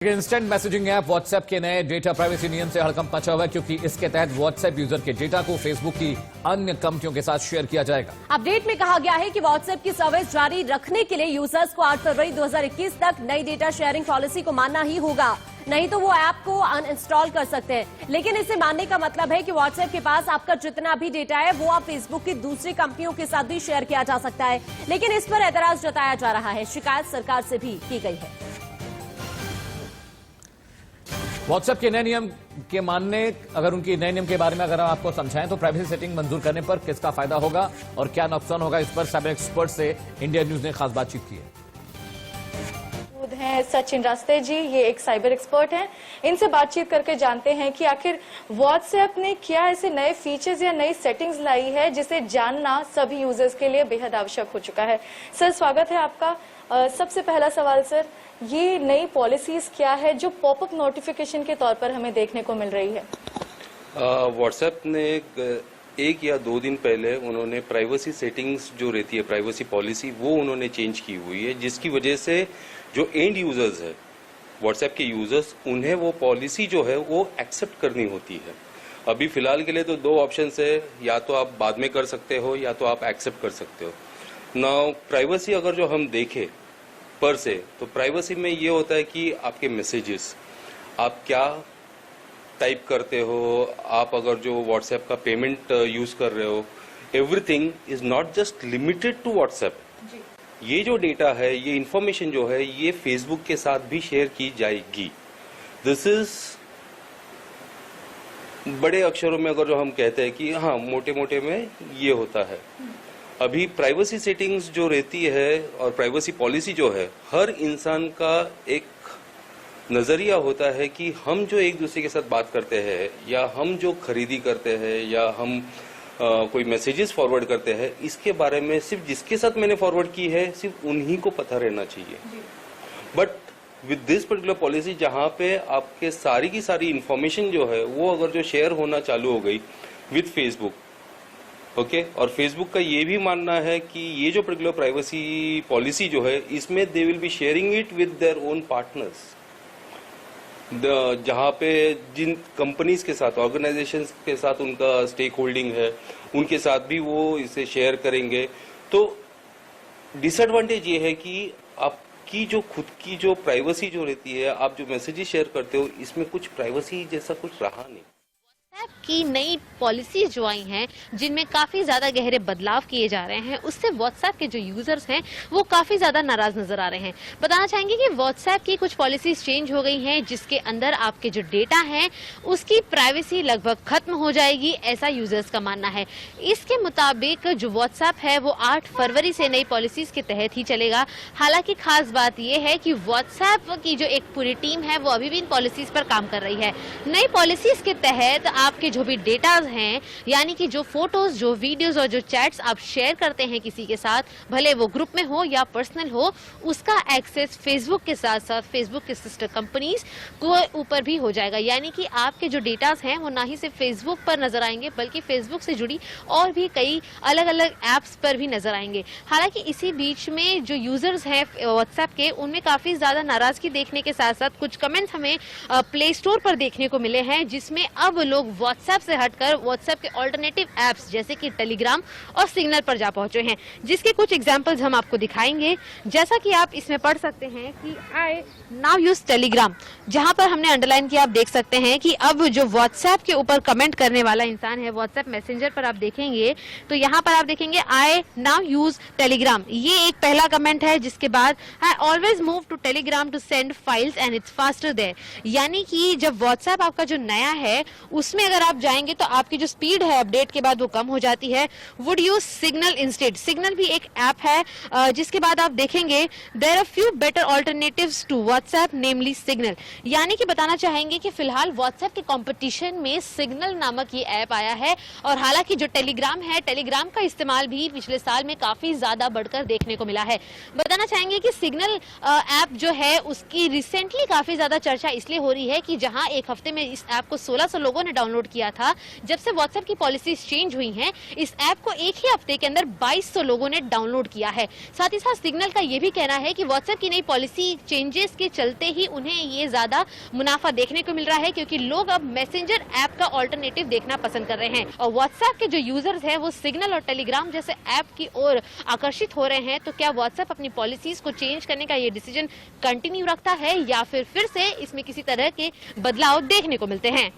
Instant messaging app WhatsApp के नए data privacy नियम से हड़कंप मचा हुआ है, क्योंकि इसके तहत व्हाट्सएप यूजर के डेटा को फेसबुक की अन्य कंपनियों के साथ शेयर किया जाएगा। अपडेट में कहा गया है कि व्हाट्सएप की सर्विस जारी रखने के लिए यूजर्स को 8 फरवरी 2021 तक नई डेटा शेयरिंग पॉलिसी को मानना ही होगा, नहीं तो वो ऐप को अनइंस्टॉल कर सकते हैं। लेकिन इसे मानने का मतलब है कि व्हाट्सएप के पास आपका जितना भी डेटा है वो आप फेसबुक की दूसरी कंपनियों के साथ भी शेयर किया जा सकता है। लेकिन इस पर एतराज जताया जा रहा है, शिकायत सरकार से भी की गई है। व्हाट्सएप के नए नियम के मानने, अगर उनकी नए नियम के बारे में अगर हम आपको समझाएं तो प्राइवेसी सेटिंग मंजूर करने पर किसका फायदा होगा और क्या नुकसान होगा, इस पर साइबर एक्सपर्ट से इंडिया न्यूज ने खास बातचीत की है। सचिन रास्ते जी, ये एक साइबर एक्सपर्ट हैं, इनसे बातचीत करके जानते हैं कि आखिर व्हाट्सएप ने क्या ऐसे नए फीचर्स या नई सेटिंग्स लाई है जिसे जानना सभी यूजर्स के लिए बेहद आवश्यक हो चुका है। सर, स्वागत है आपका। सबसे पहला सवाल सर, ये नई पॉलिसीज क्या है जो पॉपअप नोटिफिकेशन के तौर पर हमें देखने को मिल रही है? व्हाट्सएप ने एक या 2 दिन पहले उन्होंने प्राइवेसी सेटिंग्स जो रहती है, प्राइवेसी पॉलिसी, वो उन्होंने चेंज की हुई है, जिसकी वजह से जो एंड यूजर्स है व्हाट्सएप के यूजर्स, उन्हें वो पॉलिसी जो है वो एक्सेप्ट करनी होती है। अभी फिलहाल के लिए तो 2 ऑप्शन है, या तो आप बाद में कर सकते हो या तो आप एक्सेप्ट कर सकते हो। नाउ प्राइवेसी अगर जो हम देखें पर से, तो प्राइवेसी में ये होता है कि आपके मैसेजेस, आप क्या टाइप करते हो, आप अगर जो व्हाट्सएप का पेमेंट यूज कर रहे हो, everything is not just limited to WhatsApp. ये जो डेटा है, ये इंफॉर्मेशन जो है, ये फेसबुक के साथ भी शेयर की जाएगी। दिस इज बड़े अक्षरों में अगर जो हम कहते हैं कि हाँ, मोटे मोटे में ये होता है। अभी प्राइवेसी सेटिंग्स जो रहती है और प्राइवेसी पॉलिसी जो है, हर इंसान का एक नजरिया होता है कि हम जो एक दूसरे के साथ बात करते हैं, या हम जो खरीदी करते हैं, या हम कोई मैसेजेस फॉरवर्ड करते हैं, इसके बारे में सिर्फ जिसके साथ मैंने फॉरवर्ड की है सिर्फ उन्हीं को पता रहना चाहिए। But with this particular policy, जहां पे आपके सारी की सारी इंफॉर्मेशन जो है वो अगर जो शेयर होना चालू हो गई विद फेसबुक, ओके, और फेसबुक का ये भी मानना है कि ये जो पर्टिकुलर प्राइवेसी पॉलिसी जो है, इसमें they will be sharing it with their own partners, जहाँ पे जिन कंपनीज के साथ, ऑर्गेनाइजेशंस के साथ उनका स्टेक होल्डिंग है, उनके साथ भी वो इसे शेयर करेंगे। तो डिसएडवांटेज ये है कि आपकी जो खुद की जो प्राइवेसी जो रहती है, आप जो मैसेजेस शेयर करते हो, इसमें कुछ प्राइवेसी जैसा कुछ रहा नहीं। व्हाट्सएप की नई पॉलिसीज जो आई हैं, जिनमें काफी ज्यादा गहरे बदलाव किए जा रहे हैं, उससे व्हाट्सएप के जो यूजर्स हैं वो काफी ज्यादा नाराज नजर आ रहे हैं। बताना चाहेंगे कि व्हाट्सएप की कुछ पॉलिसीज चेंज हो गई हैं, जिसके अंदर आपके जो डेटा है उसकी प्राइवेसी लगभग खत्म हो जाएगी, ऐसा यूजर्स का मानना है। इसके मुताबिक जो व्हाट्सएप है वो 8 फरवरी से नई पॉलिसीज के तहत ही चलेगा। हालांकि खास बात यह है कि व्हाट्सएप की जो एक पूरी टीम है वो अभी भी इन पॉलिसीज पर काम कर रही है। नई पॉलिसीज के तहत आपके जो भी डेटाज हैं, यानी कि जो फोटोज, जो वीडियोस और जो चैट्स आप शेयर करते हैं किसी के साथ, भले वो ग्रुप में हो या पर्सनल हो, उसका एक्सेस फेसबुक के साथ साथ फेसबुक के सिस्टर कंपनीज को ऊपर भी हो जाएगा। यानी कि आपके जो डेटाज हैं वो ना ही सिर्फ फेसबुक पर नजर आएंगे, बल्कि फेसबुक से जुड़ी और भी कई अलग अलग एप्स पर भी नजर आएंगे। हालांकि इसी बीच में जो यूजर्स हैं व्हाट्सएप के, उनमें काफी ज्यादा नाराजगी देखने के साथ साथ कुछ कमेंट्स हमें प्ले स्टोर पर देखने को मिले हैं, जिसमें अब लोग व्हाट्सएप से हटकर व्हाट्सएप के ऑल्टरनेटिव एप्स जैसे कि टेलीग्राम और सिग्नल पर जा पहुंचे हैं, जिसके कुछ एग्जांपल्स हम आपको दिखाएंगे। जैसा कि आप इसमें पढ़ सकते हैं कि आई नाउ यूज टेलीग्राम, जहां पर हमने अंडरलाइन किया, आप देख सकते हैं कि अब जो व्हाट्सएप के ऊपर कमेंट करने वाला इंसान है, व्हाट्सएप मैसेंजर पर आप देखेंगे तो यहाँ पर आप देखेंगे आई नाउ यूज टेलीग्राम, ये एक पहला कमेंट है। जिसके बाद I always move to Telegram to send files and it's faster there, यानी कि जब व्हाट्सएप आपका जो नया है उसमें अगर आप जाएंगे तो आपकी जो स्पीड है अपडेट के बाद वो कम हो जाती है। Would use Signal instead, Signal भी एक ऐप है। जिसके बाद आप देखेंगे there are few better alternatives to WhatsApp, namely Signal, यानी कि बताना चाहेंगे कि फिलहाल व्हाट्सएप के कंपटीशन में सिग्नल नामक ये ऐप आया है। और हालांकि जो टेलीग्राम है, टेलीग्राम का इस्तेमाल भी पिछले साल में काफी ज्यादा बढ़कर देखने को मिला है। बताना चाहेंगे कि सिग्नल ऐप जो है उसकी रिसेंटली काफी ज्यादा चर्चा इसलिए हो रही है कि जहां एक हफ्ते में इस ऐप को 1600 लोगों ने डाउनलोड डाउनलोड किया था। जब से व्हाट्सएप की पॉलिसीज चेंज हुई हैं, इस ऐप को एक ही हफ्ते के अंदर 2200 लोगों ने डाउनलोड किया है। साथ ही साथ सिग्नल का यह भी कहना है कि व्हाट्सएप की नई पॉलिसी चेंजेस के चलते ही उन्हें ये ज्यादा मुनाफा देखने को मिल रहा है, क्योंकि लोग अब मैसेंजर ऐप का ऑल्टरनेटिव देखना पसंद कर रहे हैं और व्हाट्सएप के जो यूजर्स हैं वो सिग्नल और टेलीग्राम जैसे ऐप की ओर आकर्षित हो रहे हैं। तो क्या व्हाट्सएप अपनी पॉलिसीज को चेंज करने का ये डिसीजन कंटिन्यू रखता है या फिर से इसमें किसी तरह के बदलाव देखने को मिलते हैं?